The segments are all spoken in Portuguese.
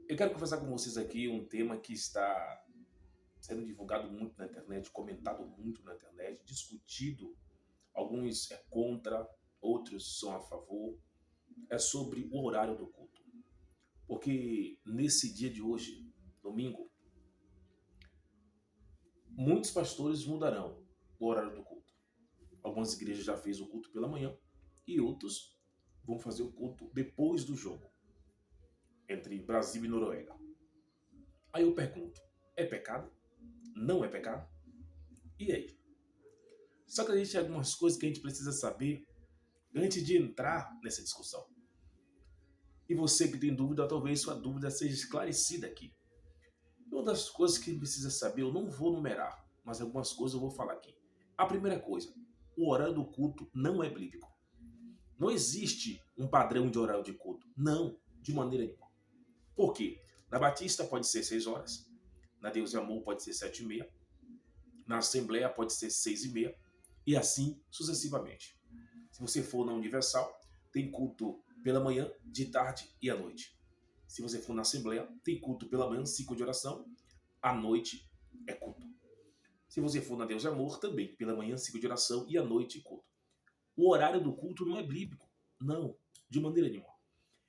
Eu quero conversar com vocês aqui um tema que está sendo divulgado muito na internet, comentado muito na internet, discutido. Alguns é contra, outros são a favor. É sobre o horário do culto. Porque nesse dia de hoje, domingo, muitos pastores mudarão o horário do culto. Algumas igrejas já fez o culto pela manhã e outros vão fazer o culto depois do jogo entre Brasil e Noruega. Aí eu pergunto, é pecado? Não é pecado? E aí? Só que a gente tem algumas coisas que a gente precisa saber antes de entrar nessa discussão. E você que tem dúvida, talvez sua dúvida seja esclarecida aqui. Uma das coisas que precisa saber, eu não vou numerar, mas algumas coisas eu vou falar aqui. A primeira coisa, o horário do culto não é bíblico. Não existe um padrão de horário de culto. Não, de maneira nenhuma. Por quê? Na Batista pode ser 6 horas, na Deus e Amor pode ser 7h30, na Assembleia pode ser 6h30, e assim sucessivamente. Se você for na Universal, tem culto pela manhã, de tarde e à noite. Se você for na Assembleia, tem culto pela manhã, ciclo de oração, à noite é culto. Se você for na Deus e Amor, também pela manhã, ciclo de oração e à noite culto. O horário do culto não é bíblico. Não, de maneira nenhuma.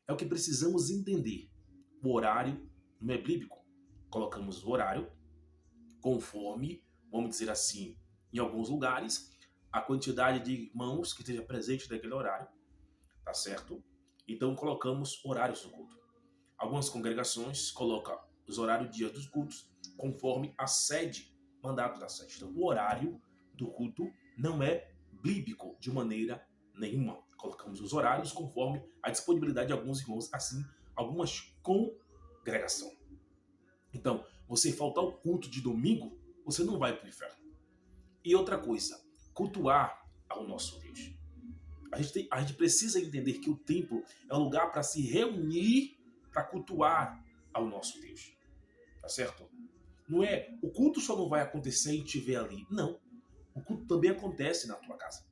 É o que precisamos entender. O horário não é bíblico. Colocamos o horário conforme, vamos dizer assim, em alguns lugares, a quantidade de irmãos que esteja presente naquele horário, tá certo? Então colocamos horários do culto. Algumas congregações colocam os horários dias dos cultos conforme a sede, mandato da sede. Então o horário do culto não é bíblico de maneira nenhuma. Colocamos os horários conforme a disponibilidade de alguns irmãos, assim, algumas congregações. Então, você faltar o culto de domingo, você não vai para o inferno. E outra coisa, cultuar ao nosso Deus. A gente precisa entender que o templo é um lugar para se reunir, para cultuar ao nosso Deus. Tá certo? Não é, o culto só não vai acontecer e te ver ali. Não. O culto também acontece na tua casa.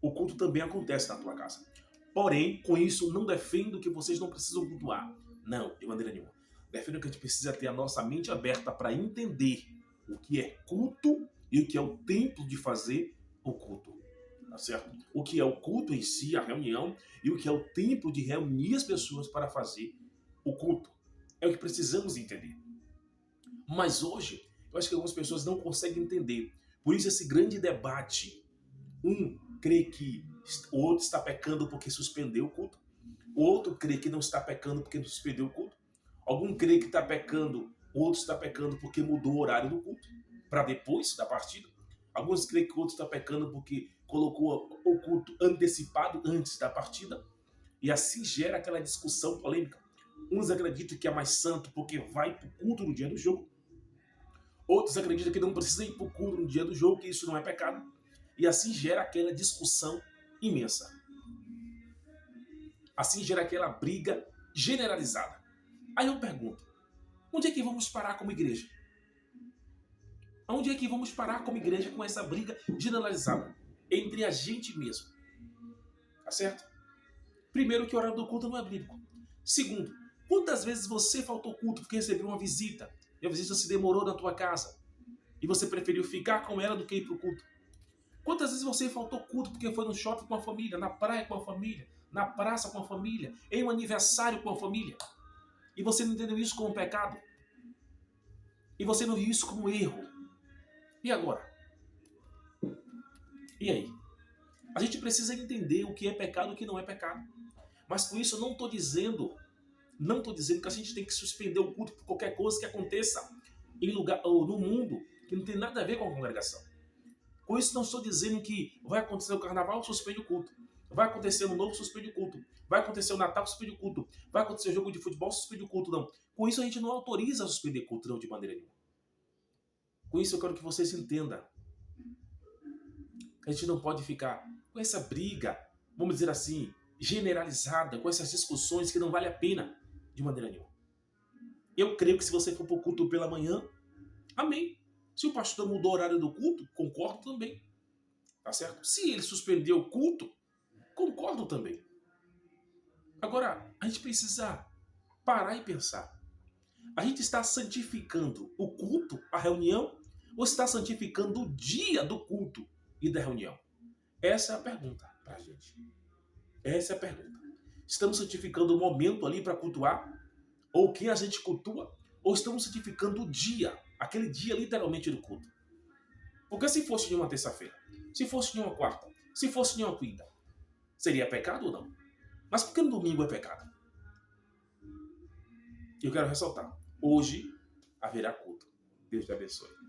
O culto também acontece na tua casa. Porém, com isso, não defendo que vocês não precisam cultuar. Não, de maneira nenhuma. Defendo que a gente precisa ter a nossa mente aberta para entender o que é culto e o que é o tempo de fazer o culto. Tá certo? O que é o culto em si, a reunião, e o que é o tempo de reunir as pessoas para fazer o culto. É o que precisamos entender. Mas hoje, eu acho que algumas pessoas não conseguem entender. Por isso esse grande debate. Um crê que o outro está pecando porque suspendeu o culto. O outro crê que não está pecando porque não suspendeu o culto. Algum crê que está pecando, o outro está pecando porque mudou o horário do culto para depois da partida. Alguns creem que o outro está pecando porque colocou o culto antecipado antes da partida. E assim gera aquela discussão polêmica. Uns acreditam que é mais santo porque vai para o culto no dia do jogo. Outros acreditam que não precisa ir para o culto no dia do jogo, que isso não é pecado. E assim gera aquela discussão imensa. Assim gera aquela briga generalizada. Aí eu pergunto, onde é que vamos parar como igreja? Onde é que vamos parar como igreja com essa briga generalizada? Entre a gente mesmo. Tá certo? Primeiro, que o horário do culto não é bíblico. Segundo, quantas vezes você faltou culto porque recebeu uma visita e a visita se demorou na tua casa e você preferiu ficar com ela do que ir para o culto? Quantas vezes você faltou culto porque foi no shopping com a família, na praia com a família, na praça com a família, em um aniversário com a família, e você não entendeu isso como pecado? E você não viu isso como erro? E agora? E aí? A gente precisa entender o que é pecado e o que não é pecado. Mas com isso eu não estou dizendo que a gente tem que suspender o culto por qualquer coisa que aconteça em lugar ou no mundo que não tem nada a ver com a congregação. Com isso não estou dizendo que vai acontecer o carnaval, suspende o culto. Vai acontecer o novo, suspende o culto. Vai acontecer o Natal, suspende o culto. Vai acontecer o jogo de futebol, suspende o culto, não. Com isso a gente não autoriza a suspender culto, não, de maneira nenhuma. Com isso eu quero que vocês entendam. A gente não pode ficar com essa briga, vamos dizer assim, generalizada, com essas discussões que não vale a pena, de maneira nenhuma. Eu creio que se você for para o culto pela manhã, amém. Se o pastor mudou o horário do culto, concordo também. Tá certo? Se ele suspendeu o culto, concordo também. Agora, a gente precisa parar e pensar. A gente está santificando o culto, a reunião, ou está santificando o dia do culto e da reunião? Essa é a pergunta para a gente. Essa é a pergunta. Estamos santificando o momento ali para cultuar? Ou quem a gente cultua? Ou estamos santificando o dia, aquele dia literalmente do culto? Porque se fosse em uma terça-feira, se fosse em uma quarta, se fosse em uma quinta, seria pecado ou não? Mas por que no domingo é pecado? Eu quero ressaltar. Hoje haverá culto. Deus te abençoe.